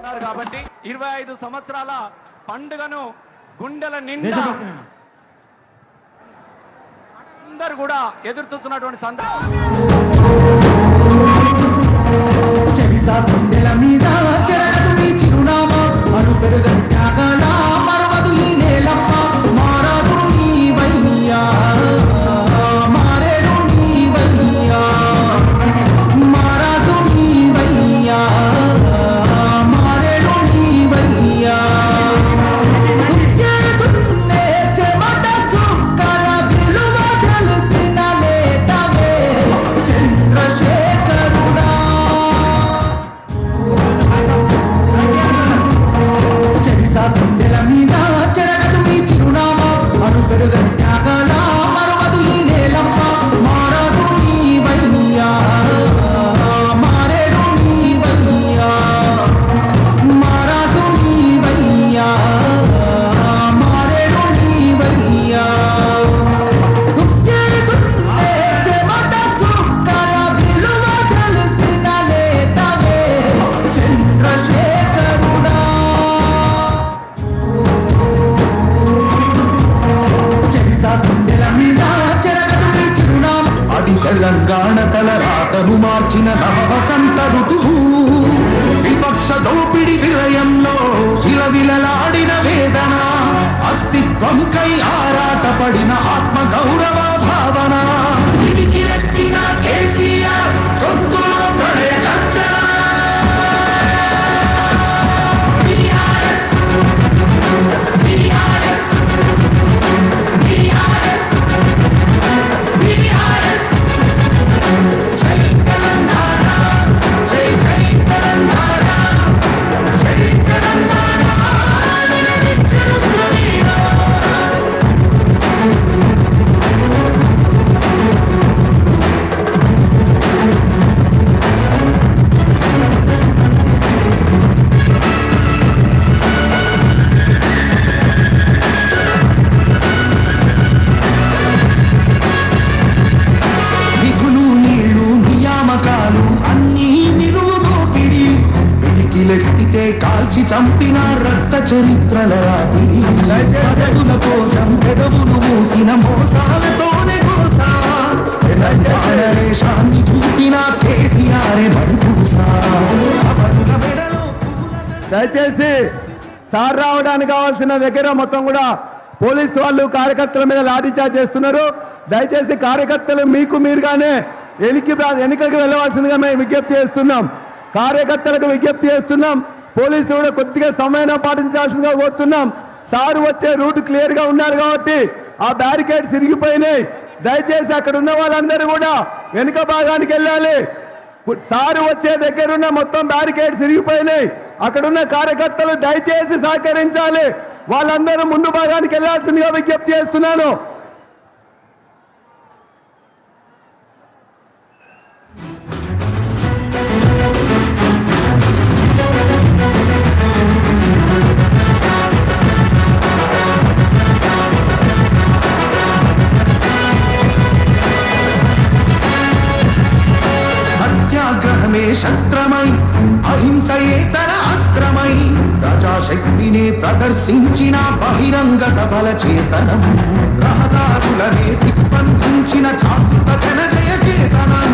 కాబట్టి 25 సంవత్సరాల పండుగను గుండెల నిండా అందరూ కూడా ఎదుర్కొంటున్నటువంటి సందర్భం తెలంగాణ తలరాతను మార్చిన నవ వసంత ఋతువు విపక్ష దోపిడి విలయంలో విలవిలలాడిన వేదన అస్తిత్వంకై ఆరాటపడిన ఆత్మ గౌరవ భావన పిడికిలెత్తిన కేసీఆర్ గొంతులో ప్రళయ గర్జన ఎత్తితే కాల్చి చంపిన రక్త చరిత్రల పదవుల కోసం పెదవులు మూసిన మోసాలతోనే దేశాన్ని చూపిన కేసీఆర్ దయచేసి సార్ రావడానికి కావాల్సిన దగ్గర మొత్తం కూడా పోలీసు వాళ్ళు కార్యకర్తల మీద లాఠీచార్జ్ చేస్తున్నారు. దయచేసి కార్యకర్తలు మీకు మీరుగానే ఎన్నికలకు వెళ్ళవలసిందిగా మేము విజ్ఞప్తి చేస్తున్నాం. కార్యకర్తలకు విజ్ఞప్తి చేస్తున్నాం. పోలీసులు కూడా కొద్దిగా సమయం పాటించాల్సిందిగా కోరుతున్నాం. సారు వచ్చే రూట్ క్లియర్ గా ఉన్నారు కాబట్టి ఆ బ్యారికేడ్స్ ఇరిగిపోయినాయి. దయచేసి అక్కడ ఉన్న వాళ్ళందరూ కూడా వెనుక భాగానికి వెళ్ళాలి. సారు వచ్చే దగ్గరున్న మొత్తం బ్యారికేడ్స్ ఇరిగిపోయినాయి. అక్కడున్న కార్యకర్తలు దయచేసి సహకరించాలి. వాళ్ళందరూ ముందు భాగానికి వెళ్లాల్సిందిగా విజ్ఞప్తి చేస్తున్నాను. శస్త్రమై అహింసయే తన అస్త్రమై ప్రజాశక్తిని ప్రదర్శించిన బహిరంగ సభల చేతనం రహదారులనే దిగ్బంధించిన చాతుత జన జయ కేతనం